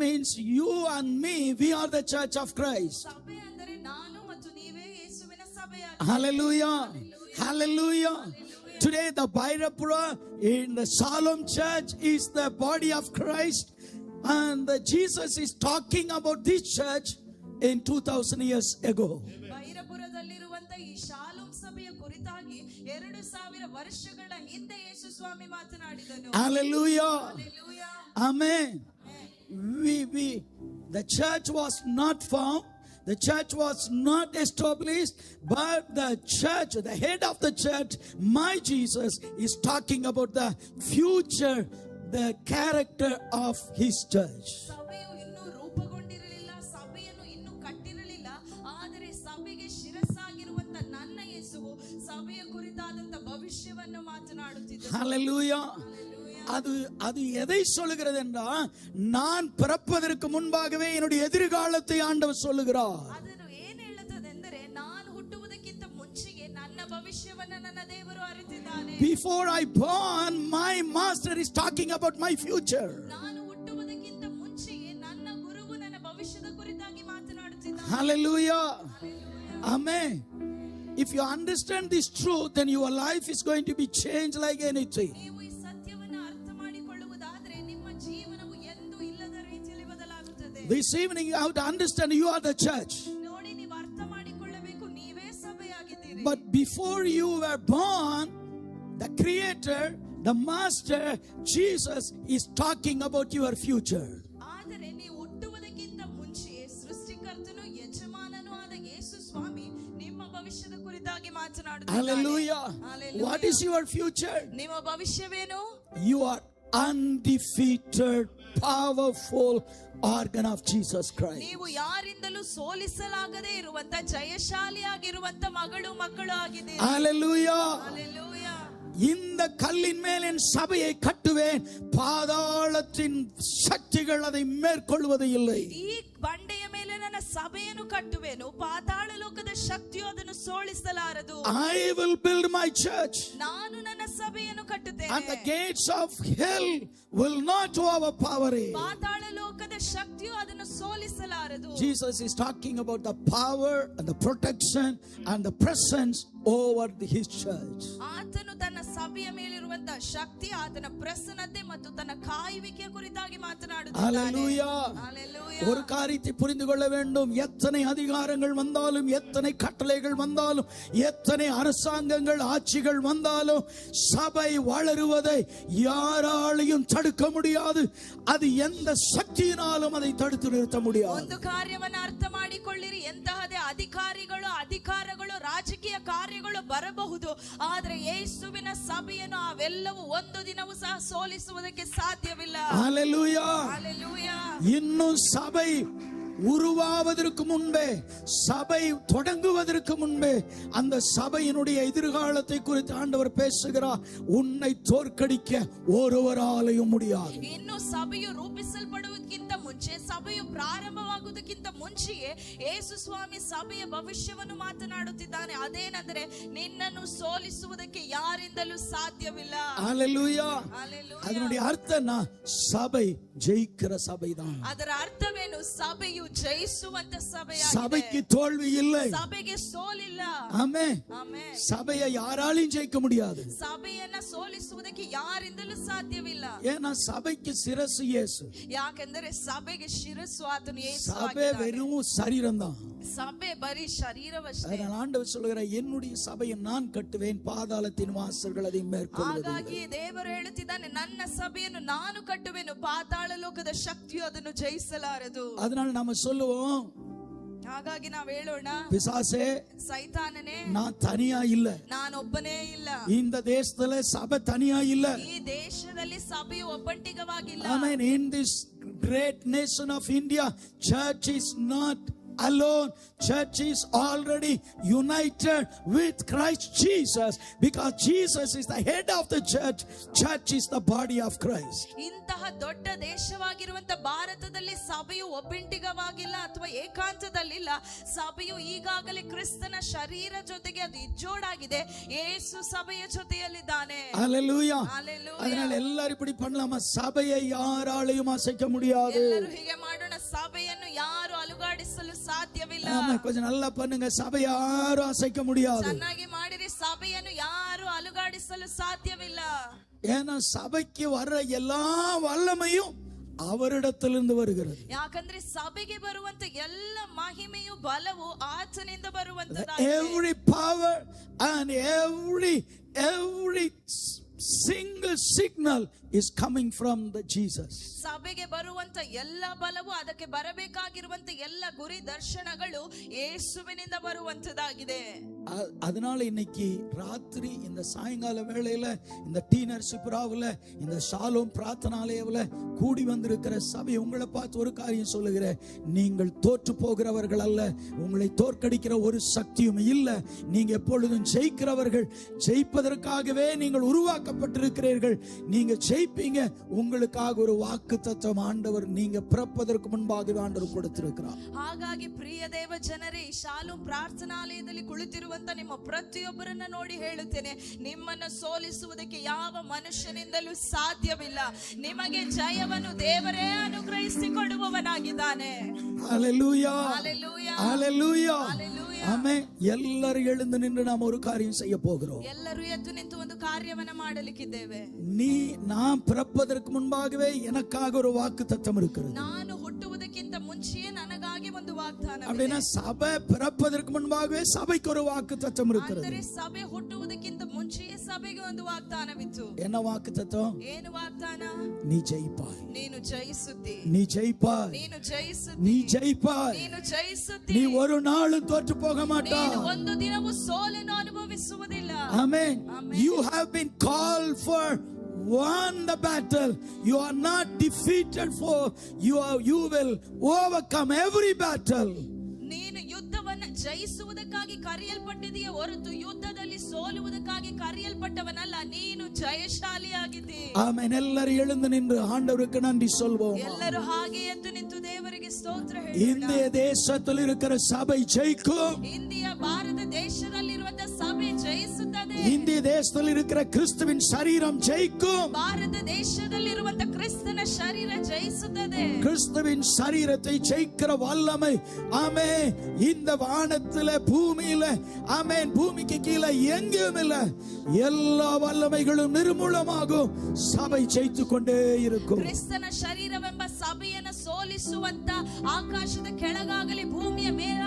means you and me, we are the church of Christ. ಸಭೆ ಅಂದರೆ ನಾನು ಮತ್ತು ನೀವೇ ಯೇಸುವಿನ ಸಭೆಯಾಗಿದೆ. Hallelujah. Hallelujah. Today the Bhairapura in the Salem church is the body of Christ, and Jesus is talking about this church in 2000 years ago. ಭೈರಪುರದಲ್ಲಿರುವಂತ ಈ shalom ಸಭೆಯ ಕುರಿತಾಗಿ 2000 ವರ್ಷಗಳ ಹಿಂದೆ ಯೇಸು ಸ್ವಾಮಿ ಮಾತನಾಡಿದನು. Hallelujah. Hallelujah. Amen. The church was not formed, the church was not established, but the church, the head of the church, my Jesus, is talking about the future, the character of his church. ಸಭೆಯು ಇನ್ನೂ ರೂಪುಗೊಂಡಿರಲಿಲ್ಲ, ಸಭೆಯನ್ನು ಇನ್ನೂ ಕಟ್ಟಿರಲಿಲ್ಲ, ಆದರೆ ಸಭೆಗೆ ಶಿರಸ್ಸಾಗಿರುವಂತ ನನ್ನ ಯೇಸುವು ಸಭೆಯ ಕುರಿತಾದಂತ ಭವಿಷ್ಯವನ್ನು ಮಾತನಾಡುತ್ತಿದ್ದರು. Hallelujah. அது எதை சொல்லுகிறது என்றால், நான் பிறப்பதற்கு முன்பாகவே என்னுடைய எதிர்காலத்தை ஆண்டவர் சொல்லுகிறார். ಅದನ್ನು ಏನು ಹೇಳುತ್ತದೆಂದರೆ, ನಾನು ಹುಟ್ಟುವುದಕ್ಕಿಂತ ಮುಂಚೆಗೆ ನನ್ನ ಭವಿಷ್ಯವನ್ನು ನನ್ನ ದೇವರು ಅರಿತಿದ್ದಾನೆ. Before I born, my master is talking about my future. ನಾನು ಹುಟ್ಟುವುದಕ್ಕಿಂತ ಮುಂಚೆಗೆ ನನ್ನ ಗುರುವು ನನ್ನ ಭವಿಷ್ಯದ ಕುರಿತಾಗಿ ಮಾತನಾಡುತ್ತಿದ್ದಾನೆ. Hallelujah. Amen. If you understand this truth, then your life is going to be changed like anything. ನೀವು ಈ ಸತ್ಯವನ್ನು ಅರ್ಥ ಮಾಡಿಕೊಳ್ಳುವುದಾದರೆ ನಿಮ್ಮ ಜೀವನವು ಎಂದೂ ಇಲ್ಲದ ರೀತಿಯಲ್ಲಿ ಬದಲಾಗುತ್ತದೆ. This evening you have to understand you are the church. ನೋಡಿ, ನೀವು ಅರ್ಥ ಮಾಡಿಕೊಳ್ಳಬೇಕು, ನೀವೇ ಸಭೆಯಾಗಿದ್ದೀರಿ. But before you were born, the creator, the master, Jesus is talking about your future. ಆದರೆ ನೀವು ಹುಟ್ಟುವುದಕ್ಕಿಂತ ಮುಂಚೆ ಸೃಷ್ಟಿಕರ್ತನು ಯಜಮಾನನು ಆದ ಯೇಸು ಸ್ವಾಮಿ ನಿಮ್ಮ ಭವಿಷ್ಯದ ಕುರಿತಾಗಿ ಮಾತನಾಡುತ್ತಿದ್ದಾನೆ. Hallelujah. Hallelujah. What is your future? ನಿಮ್ಮ ಭವಿಷ್ಯವೇನು? You are undefeated, powerful organ of Jesus Christ. ನೀವು ಯಾರಿಂದಲೂ ಸೋಲಿಸಲಾಗದೇ ಇರುವಂತ ಜಯಶಾಲಿಯಾಗಿರುವಂತ ಮಕ್ಕಳು ಆಗಿದ್ದೀರಿ. Hallelujah. Hallelujah. இந்த கல்லின் மேல் என் சபையை கட்டுவேன், பாதாளத்தின் சக்திகள் அதை மேற்கொள்வது இல்லை. ಈ ಬಂಡೆಯ ಮೇಲೆ ನನ್ನ ಸಭೆಯನ್ನು ಕಟ್ಟುವೆನು, ಪಾತಾಳ ಲೋಕದ ಶಕ್ತಿಯು ಅದನ್ನು ಸೋಲಿಸಲಾರದು. I will build my church, ನಾನು ನನ್ನ ಸಭೆಯನ್ನು ಕಟ್ಟುತ್ತೇನೆ, and the gates of hell will not overpower it. ಪಾತಾಳ ಲೋಕದ ಶಕ್ತಿಯು ಅದನ್ನು ಸೋಲಿಸಲಾರದು. Jesus is talking about the power and the protection and the presence over his church. ಆತನು ತನ್ನ ಸಭೆಯ ಮೇಲಿರುವಂತಹ ಶಕ್ತಿ, ಆತನ ಪ್ರಸನ್ನತೆ ಮತ್ತು ತನ್ನ ಕಾಯುವಿಕೆಯ ಕುರಿತಾಗಿ ಮಾತನಾಡುತ್ತಿದ್ದಾನೆ. Hallelujah. Hallelujah. ஒரு காரியத்தை புரிந்து கொள்ள வேண்டும். எத்தனை அதிகாரங்கள் வந்தாலும், எத்தனை கட்டளைகள் வந்தாலும், எத்தனை அரசாங்கங்கள் ஆட்சிகள் வந்தாலும், சபை வளருவதை யாராலையும் தடுக்க முடியாது. அது எந்த சக்தியினாலும் அதை தடுத்து நிறுத்த முடியாது. ಒಂದು ಕಾರ್ಯವನ್ನು ಅರ್ಥ ಮಾಡಿಕೊಳ್ಳಿರಿ, ಎಂತಹದೇ ಅಧಿಕಾರಗಳು ರಾಜಕೀಯ ಕಾರ್ಯಗಳು ಬರಬಹುದು, ಆದರೆ ಯೇಸುವಿನ ಸಭೆಯನ್ನು ಅವೆಲ್ಲವೂ ಒಂದು ದಿನವೂ ಸಹ ಸೋಲಿಸುವುದಕ್ಕೆ ಸಾಧ್ಯವಿಲ್ಲ. Hallelujah. Hallelujah. இன்னும் சபை உருவாவதற்கு முன்பே, சபை தொடங்குவதற்கு முன்பே, அந்த சபையினுடைய எதிர்காலத்தை குறித்து ஆண்டவர் பேசுகிறார். உன்னை தோற்கடிக்க ஒருவராலையும் முடியாது. ಇನ್ನು ಸಭೆಯು ರೂಪಿಸಲ್ಪಡುವುದಕ್ಕಿಂತ ಮುಂಚೆ, ಸಭೆಯು ಪ್ರಾರಂಭವಾಗುವುದಕ್ಕಿಂತ ಮುಂಚೆಯೇ ಯೇಸು ಸ್ವಾಮಿ ಸಭೆಯ ಭವಿಷ್ಯವನ್ನು ಮಾತನಾಡುತ್ತಿದ್ದಾನೆ. ಅದೇನೆಂದರೆ, ನಿನ್ನನ್ನು ಸೋಲಿಸುವುದಕ್ಕೆ ಯಾರಿಂದಲೂ ಸಾಧ್ಯವಿಲ್ಲ. Hallelujah. Hallelujah. அதனுடைய அர்த்தம் சபை ஜெயிக்கிற சபைதான். ಅದರ ಅರ್ಥವೇನು? ಸಭೆಯು ಜಯಿಸುವಂತ ಸಭೆಯಾಗಿದೆ. சபைக்கு தோல்வி இல்லை, ಸಭೆಗೆ ಸೋಲಿಲ್ಲ. ஆமென். ಆಮೆನ್. சபையை யாராலையும் ஜெயிக்க முடியாது. ಸಭೆಯನ್ನ ಸೋಲಿಸುವುದಕ್ಕೆ ಯಾರಿಂದಲೂ ಸಾಧ್ಯವಿಲ್ಲ. ஏன்னா சபைக்கு சிரசு இயேசு. ಯಾಕೆಂದರೆ ಸಭೆಗೆ ಶಿರಸ್ಸು ಆತನು ಯೇಸು சபை ಆಗಿದ್ದಾನೆ. வெறும் சரீரம் தான். ಸಭೆ ಬರೀ ಶರೀರವಷ್ಟೇ. அதனால் ஆண்டவர் சொல்கிறார், என்னுடைய சபையை நான் கட்டுவேன், பாதாளத்தின் வாசல்கள் அதை மேற்கொள்வதில்லை. ಹಾಗಾಗಿ ದೇವರು ಹೇಳುತ್ತಿದ್ದಾನೆ, ನನ್ನ ಸಭೆಯನ್ನು ನಾನು ಕಟ್ಟುವೆನು, ಪಾತಾಳ ಲೋಕದ ಶಕ್ತಿಯು ಅದನ್ನು ಜಯಿಸಲಾರದು. அதனால நாம சொல்லுவோம், ಹಾಗಾಗಿ ನಾವು ಹೇಳೋಣ, பிசாசே, ಸೈತಾನನೇ, நான் தனியா இல்ல. ನಾನೊಬ್ಬನೇ ಇಲ್ಲ. இந்த தேசத்துல சபை தனியா இல்ல. ಈ ದೇಶದಲ್ಲಿ ಸಭೆಯು ಒಬ್ಬಂಟಿಗವಾಗಿಲ್ಲ. Amen. In this great nation of India, church is not alone. Church is already united with Christ Jesus, because Jesus is the head of the church. Church is the body of Christ. ಇಂತಹ ದೊಡ್ಡ ದೇಶವಾಗಿರುವಂತ ಭಾರತದಲ್ಲಿ ಸಭೆಯು ಒಬ್ಬಂಟಿಗವಾಗಿಲ್ಲ ಅಥವಾ ಏಕಾಂತದಲ್ಲಿಲ್ಲ. ಸಭೆಯು ಈಗಾಗಲೇ ಕ್ರಿಸ್ತನ ಶರೀರ ಜೊತೆಗೆ ಅದು ಇಜ್ಜೋಡಾಗಿದೆ. ಯೇಸು ಸಭೆಯ ಜೊತೆಯಲ್ಲಿದ್ದಾನೆ. Hallelujah. Hallelujah. அதனால எல்லாரும் இப்படி பண்ணலாமா? சபையை யாராலையும் அசைக்க முடியாது. ಎಲ್ಲರೂ ಹೀಗೆ சபைಯನ್ನು ಯಾರು ಅಲುಗಾಡಿಸಲು ಸಾಧ್ಯವಿಲ್ಲ. ஆமா, கொஞ்சம் நல்லா பண்ணுங்க. சபை யாரும் அசைக்க முடியாது. ಚೆನ್ನಾಗಿ ಮಾಡಿರಿ. ಸಭೆಯನ್ನು ಯಾರು ಅಲುಗಾಡಿಸಲು ಸಾಧ್ಯವಿಲ್ಲ. ஏன்னா சபைக்கு வர்ற எல்லா வல்லமையும் அவரிடத்திலிருந்து வருகிறது. ಯಾಕಂದ್ರೆ ಸಭೆಗೆ ಬರುವಂತ ಎಲ್ಲ ಮಹಿಮೆಯು ಬಲವು ಆತನಿಂದ ಬರುವಂತದಾಗಿದೆ. Every power and every single signal is coming from the Jesus. ಸಭೆಗೆ ಬರುವಂತ ಎಲ್ಲ ಬಲವು, ಅದಕ್ಕೆ ಬರಬೇಕಾಗಿರುವಂತ ಎಲ್ಲ ಗುರಿ ದರ್ಶನಗಳು ಯೇಸುವಿನಿಂದ ಬರುವಂತದಾಗಿದೆ. அதனால இன்னைக்கு ராத்திரி இந்த சாயங்கால வேளையில இந்த டீனர் சிப்ராவுல இந்த ஷாலோம் பிரார்த்தனாலயவுல கூடி வந்திருக்கிற சபை உங்களை பார்த்து ஒரு காரியம் சொல்லுகிறேன். நீங்கள் தோற்று போகிறவர்கள் அல்ல. உங்களை தோற்கடிக்கிற ஒரு சக்தியும் இல்ல. நீங்க எப்பொழுதும் ஜெயிக்கிறவர்கள். ஜெயிப்பதற்காகவே நீங்கள் உருவாக்கப்பட்டிருக்கிறீர்கள். நீங்க ஜெயிப்பீங்க. உங்களுக்காக ஒரு வாக்குத்தத்தம் ஆண்டவர் நீங்க பிறப்பதற்கு முன்பாகவே ஆண்டவர் கொடுத்திருக்கிறார். ಹಾಗಾಗಿ ಪ್ರಿಯ ದೇವ ಜನರೇ, ಈ ಶಾಲೋಮ್ ಪ್ರಾರ್ಥನಾಲಯದಲ್ಲಿ ಕುಳಿತಿರುವಂತ ನಿಮ್ಮ ಪ್ರತಿಯೊಬ್ಬರನ್ನ ನೋಡಿ ಹೇಳುತ್ತೇನೆ, ನಿಮ್ಮನ್ನು ಸೋಲಿಸುವುದಕ್ಕೆ ಯಾವ ಮನುಷ್ಯನಿಂದಲೂ ಸಾಧ್ಯವಿಲ್ಲ. ನಿಮಗೆ ಜಯವನ್ನು ದೇವರೇ ಅನುಗ್ರಹಿಸಿ ಕೊಡುವವನಾಗಿದ್ದಾನೆ. ஹல்லேலூயா, ஹல்லேலூயா, ஹல்லேலூயா, ஹல்லேலೂಯಾ. ஆமென். எல்லாரும் எழுந்து நின்று நாம் ஒரு காரியம் செய்ய போகிறோம். ಎಲ್ಲರೂ ಎದ್ದು ನಿಂತು ಒಂದು ಕಾರ್ಯವನ್ನ ಮಾಡಲಿಕ್ಕಿದ್ದೇವೆ. நான் பிறப்பதற்கு முன்பாகவே எனக்காக ஒரு வாக்குத்தத்தம் இருக்கிறது. ನಾನು ಹುಟ್ಟುವುದಕ್ಕಿಂತ ಮುಂಚೆಯೇ ನನಗಾಗಿ ಒಂದು ವಾಗ್ದಾನ. அப்படின்னா சபை பிறப்பதற்கு முன்பாகவே சபைக்கு ஒரு வாக்குத்தத்தம் இருக்கிறது. ಅಂದರೆ ಸಭೆ ಹುಟ್ಟುವುದಕ್ಕಿಂತ ಮುಂಚೆಯೇ ಸಭೆಗೆ ಒಂದು ವಾಗ್ದಾನವಿತ್ತು. என்ன வாக்குத்தத்தம்? ಏನು ವಾಗ್ದಾನ? நீ ஜெயிப்பாய், ನೀನು ಜಯಿಸುತ್ತಿ, நீ ஜெயிப்பாய், ನೀನು ಜಯಿಸುತ್ತಿ, நீ ஜெயிப்பாய், ನೀನು ಜಯಿಸುತ್ತಿ. நீ ஒரு நாளும் தோற்று போக மாட்டாய். ನೀನು ಒಂದು ದಿನವೂ ಸೋಲನ್ನು ಅನುಭವಿಸುವುದಿಲ್ಲ. Amen. Amen. You have been called for won the battle. You are not defeated, for you will overcome every battle. ನೀನು ಯುದ್ಧವನ್ನು ಜಯಿಸುವುದಕ್ಕಾಗಿ ಕರೆಯಲ್ಪಟ್ಟಿದೆಯೇ ಹೊರತು ಯುದ್ಧದಲ್ಲಿ ಸೋಲುವುದಕ್ಕಾಗಿ ಕರೆಯಲ್ಪಟ್ಟವನಲ್ಲ. ನೀನು ಜಯಶಾಲಿಯಾಗಿದ್ದೀ. ஆமென். எல்லாரும் எழுந்து நின்று ஆண்டவருக்கு நன்றி சொல்வோம். ಎಲ್ಲರೂ ಹಾಗೆ ಎದ್ದು ನಿಂತು ದೇವರಿಗೆ ಸ್ತೋತ್ರ இந்திய தேசத்தில் இருக்கிற சபை ஜெயிக்கும். ಇಂದಿಯ ಭಾರತ ದೇಶದಲ್ಲಿರುವಂತ ಸಭೆ ಜಯಿಸುತ್ತದೆ. இந்திய தேசத்தில் இருக்கிற கிறிஸ்துவின் சரீரம் ஜெயிக்கும். ಭಾರತ ದೇಶದಲ್ಲಿರುವಂತ ಕ್ರಿಸ್ತನ ಶರೀರ ಜಯಿಸುತ್ತದೆ. கிறிஸ்துவின் சரீரத்தை ஜெயிக்கிற வல்லமை, ஆமென், இந்த வானத்தில பூமியில, ஆமென், பூமிக்கு கீழே எங்கேயும் இல்ல. எல்லா வல்லமைகளும் நிர்மூலமாகும். சபை ஜெயித்துக் கொண்டே இருக்கும். ಕ್ರಿಸ್ತನ ಶರೀರವೆಂಬ ಸಭೆಯನ್ನು ಸೋಲಿಸುವಂತ ಆಕಾಶದ ಕೆಳಗಾಗಲಿ ಭೂಮಿಯ ಮೇಲೆ